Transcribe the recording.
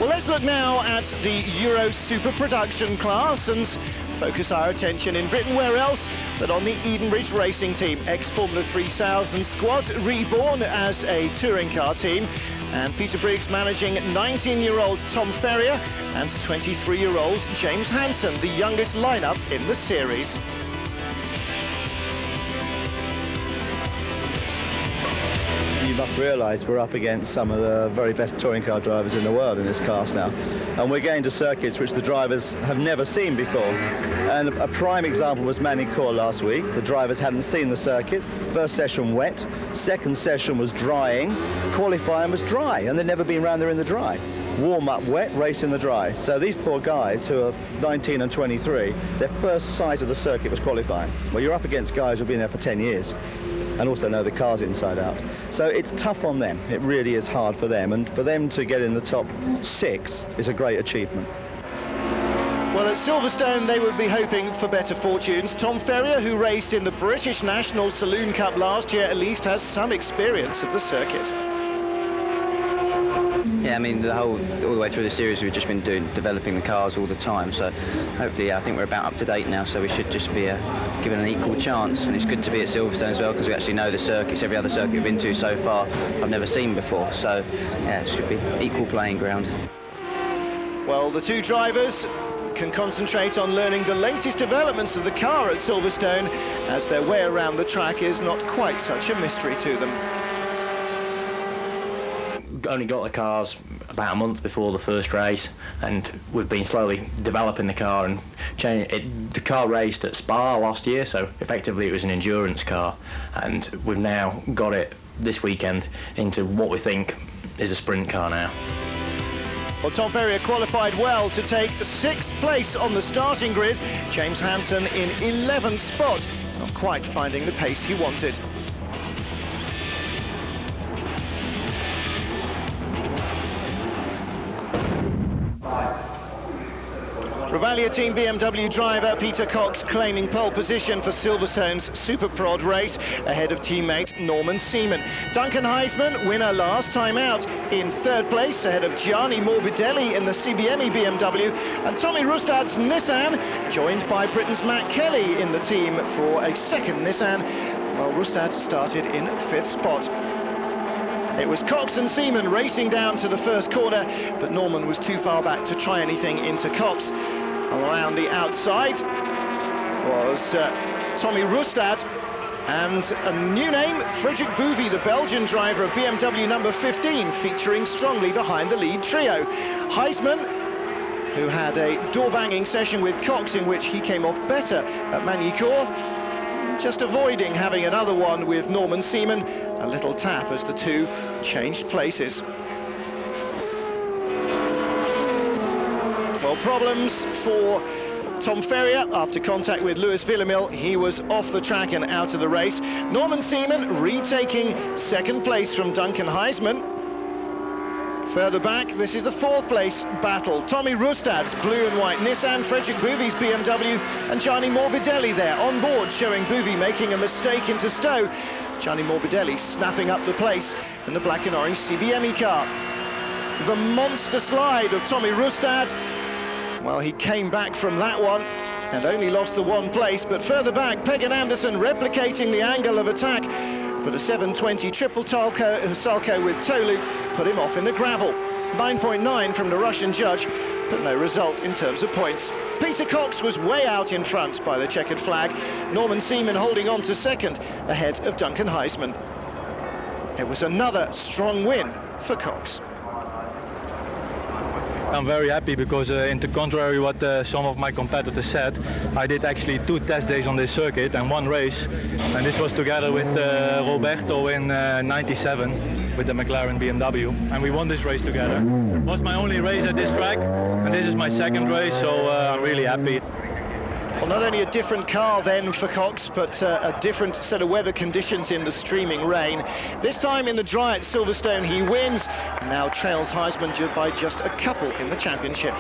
Well, let's look now at the Euro Super Production class and focus our attention in Britain. Where else but on the Edenbridge Racing Team, ex-Formula 3000 squad, reborn as a touring car team. And Peter Briggs managing 19-year-old Tom Ferrier and 23-year-old James Hansen, the youngest lineup in the series. You must realise we're up against some of the very best touring car drivers in the world in this class now. And we're going to circuits which the drivers have never seen before. And a prime example was Manicourt last week. The drivers hadn't seen the circuit. First session wet, second session was drying, qualifying was dry, and they'd never been round there in the dry. Warm up wet, race in the dry. So these poor guys who are 19 and 23, their first sight of the circuit was qualifying. Well, you're up against guys who've been there for 10 years. And also know the cars inside out. So it's tough on them. It really is hard for them. And for them to get in the top 6 is a great achievement. Well, at Silverstone, they would be hoping for better fortunes. Tom Ferrier, who raced in the British National Saloon Cup last year, at least has some experience of the circuit. Yeah, I mean, all the way through the series, we've just been developing the cars all the time. So hopefully, I think we're about up to date now. So we should just be given an equal chance. And it's good to be at Silverstone as well, because we actually know the circuits. Every other circuit we've been to so far, I've never seen before. So yeah, it should be equal playing ground. Well, the two drivers can concentrate on learning the latest developments of the car at Silverstone, as their way around the track is not quite such a mystery to them. Only got the cars about a month before the first race, and we've been slowly developing the car and changing it. The car raced at Spa last year, so effectively it was an endurance car, and we've now got it this weekend into what we think is a sprint car now. Well, Tom Ferrier qualified well to take 6th place on the starting grid. James Hansen in 11th spot, not quite finding the pace he wanted. Revalia Team BMW driver Peter Cox claiming pole position for Silverstone's Super Prod race ahead of teammate Norman Seaman. Duncan Heisman, winner last time out, in 3rd place ahead of Gianni Morbidelli in the CBME BMW, and Tommy Rustad's Nissan joined by Britain's Matt Kelly in the team for a 2nd Nissan, while Rustad started in 5th spot. It was Cox and Seaman racing down to the first corner, but Norman was too far back to try anything into Cox. Around the outside was Tommy Rustad, and a new name, Frederick Bouvy, the Belgian driver of BMW number 15, featuring strongly behind the lead trio. Heisman, who had a door-banging session with Cox in which he came off better at Manicourt, just avoiding having another one with Norman Seaman. A little tap as the two changed places. Well, problems for Tom Ferrier after contact with Lewis Villamil. He was off the track and out of the race. Norman Seaman retaking 2nd place from Duncan Heisman. Further back, this is the 4th place battle. Tommy Rustad's blue and white Nissan, Frederick Bouvy's BMW, and Gianni Morbidelli there on board, showing Bouvy making a mistake into Stowe. Gianni Morbidelli snapping up the place in the black and orange CBME car. The monster slide of Tommy Rustad. Well, he came back from that one and only lost the 1 place, but further back, Pegan Anderson replicating the angle of attack, but a 720 triple Salco with toe loop put him off in the gravel. 9.9 from the Russian judge, but no result in terms of points. Peter Cox was way out in front by the checkered flag. Norman Seaman holding on to 2nd ahead of Duncan Heisman. It was another strong win for Cox. I'm very happy because in the contrary what some of my competitors said, I did actually 2 test days on this circuit and 1 race, and this was together with Roberto in '97 with the McLaren BMW, and we won this race together. It was my only race at this track, and this is my 2nd race, so I'm really happy. Well, not only a different car then for Cox, but a different set of weather conditions in the streaming rain. This time in the dry at Silverstone he wins, and now trails Heisman by just a couple in the championship.